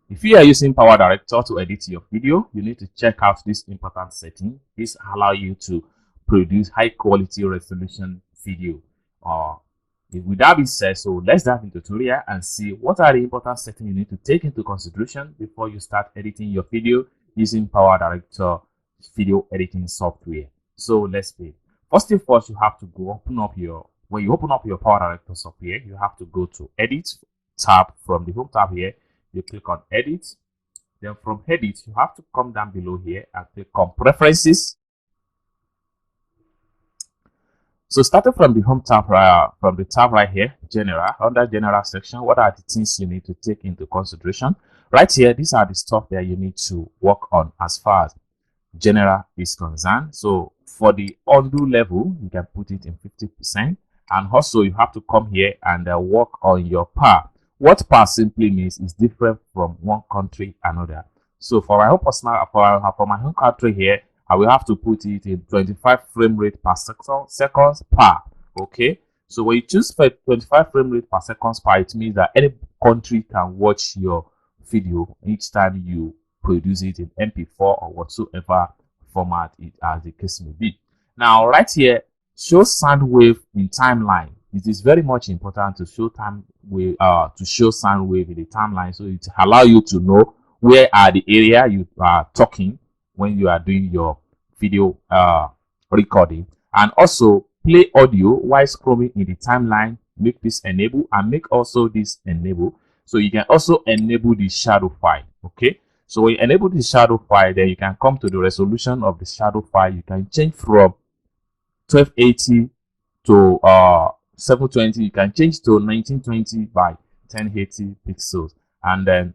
If you are using Powerdirector to edit your video, you need to check out this important setting. This allows you to produce high quality resolution video. With that being said, so let's dive into the tutorial and see what are the important settings you need to take into consideration before you start editing your video using Powerdirector video editing software. So let's begin. First thing first, you have to when you open up your Powerdirector software, you have to go to Edit tab. From the home tab here, you click on Edit. Then from Edit, you have to come down below here and click on Preferences. So starting from the home tab, from the tab right here, General, under General section, what are the things you need to take into consideration? Right here, these are the stuff that you need to work on as far as General is concerned. So for the undo level, you can put it in 50%. And also you have to come here and work on your PAR. What PAR simply means is different from one country another. So for my own personal, for my home country here, I will have to put it in 25 frame rate per seconds per. Okay, so when you choose 25 frame rate per seconds per, it means that any country can watch your video each time you produce it in MP4 or whatsoever format it as the case may be. Now right here, show sound wave in timeline. It is very much important to show sound wave in the timeline, so it allows you to know where are the area you are talking when you are doing your video recording. And also play audio while scrolling in the timeline. Make this enable and make also this enable. So you can also enable the shadow file. Okay, so when you enable the shadow file, then you can come to the resolution of the shadow file. You can change from 1280 to 720. You can change to 1920 by 1080 pixels. And then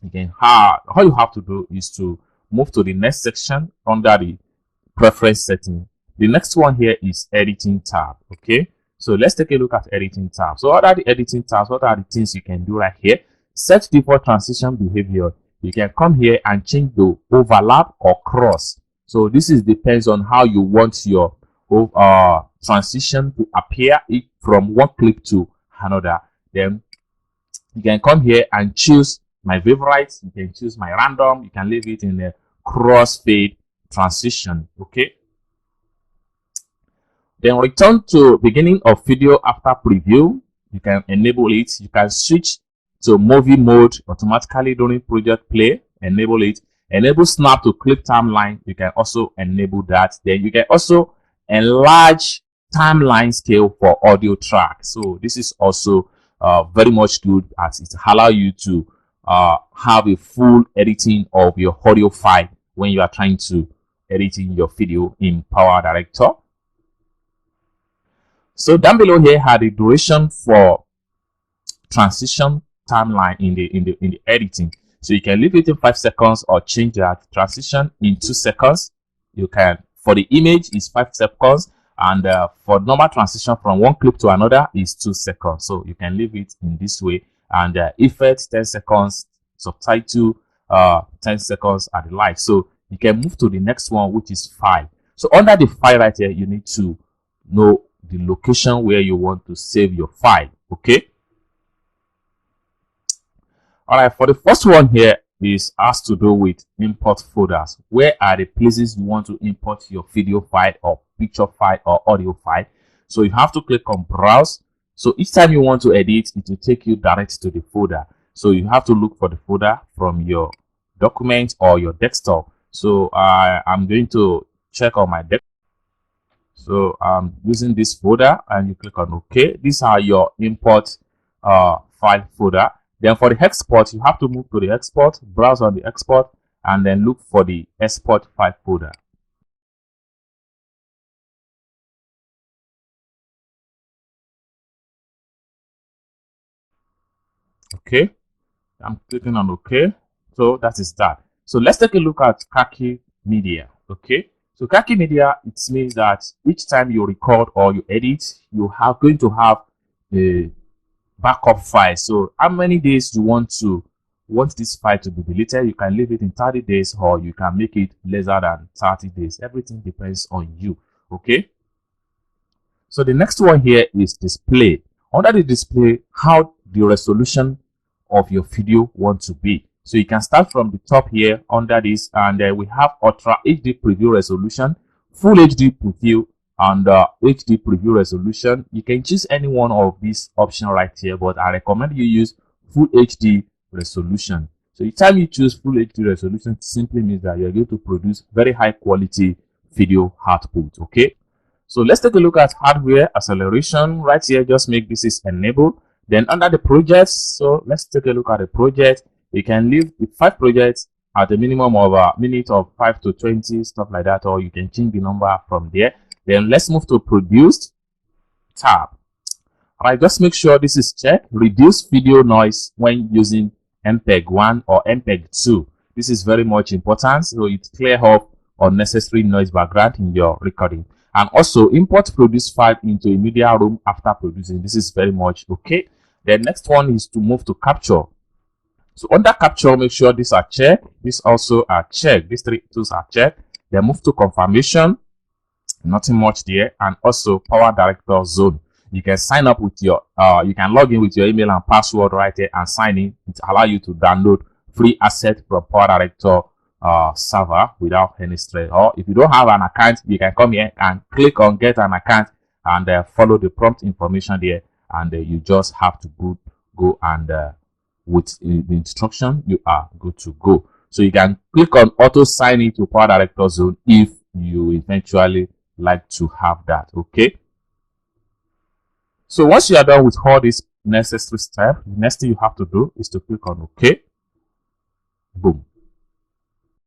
again, all you have to do is to move to the next section under the preference setting. The next one here is editing tab. Okay, so let's take a look at editing tab. So what are the editing tabs? What are the things you can do right here? Set default transition behavior. You can come here and change the overlap or cross. So this depends on how you want your transition to appear from one clip to another. Then you can come here and choose my favorites. You can choose my random. You can leave it in a crossfade transition. Okay, then return to beginning of video after preview. You can enable it. You can switch to movie mode automatically during project play. Enable it. Enable snap to clip timeline. You can also enable that. Then you can also enlarge timeline scale for audio track. So this is also very much good, as it allows you to have a full editing of your audio file when you are trying to editing your video in Powerdirector. So down below here are the duration for transition timeline in the editing. So you can leave it in 5 seconds or change that transition in 2 seconds. You can, for the image is 5 seconds, and for normal transition from one clip to another is 2 seconds. So you can leave it in this way, and effect 10 seconds, subtitle 10 seconds at the like. So you can move to the next one, which is file. So under the file right here, you need to know the location where you want to save your file. Okay, all right, for the first one here has to do with import folders. Where are the places you want to import your video file or picture file or audio file? So you have to click on browse. So each time you want to edit, it will take you direct to the folder. So you have to look for the folder from your document or your desktop. So I'm going to check on my desktop. So I'm using this folder, and you click on OK. These are your import file folder. Then for the export, you have to move to the export, browse on the export, and then look for the export file folder. Okay, I'm clicking on OK. So that is that. So let's take a look at Khaki Media. Okay, so Khaki Media, it means that each time you record or you edit, you are going to have a backup file. So how many days you want this file to be deleted? You can leave it in 30 days, or you can make it lesser than 30 days. Everything depends on you. Okay, so the next one here is display. Under the display, how the resolution of your video want to be. So you can start from the top here under this, and we have Ultra HD Preview Resolution, Full HD Preview, and HD Preview Resolution. You can choose any one of these options right here, but I recommend you use Full HD Resolution. So each time you choose Full HD Resolution, simply means that you're going to produce very high quality video output. Okay. So let's take a look at hardware acceleration right here. Just make this is enabled. Then under the projects, so let's take a look at the project. You can leave the 5 projects at a minimum of a minute of 5 to 20, stuff like that, or you can change the number from there. Then let's move to produced tab. All right, just make sure this is checked. Reduce video noise when using MPEG 1 or MPEG 2. This is very much important, so it clear off unnecessary noise background in your recording. And also import produced file into a media room after producing. This is very much okay. The next one is to move to capture. So under capture, make sure these are checked. These also are checked. These 3 tools are checked. Then move to confirmation. Nothing much there. And also Powerdirector zone. You can sign up with your you can log in with your email and password right here and sign in. It allows you to download free asset from Powerdirector server without any stress. Or if you don't have an account, you can come here and click on get an account and follow the prompt information there, and you just have to go and with the instruction you are good to go. So you can click on auto sign in to Powerdirector zone if you eventually like to have that. Okay. So once you are done with all these necessary steps, the next thing you have to do is to click on OK. Boom.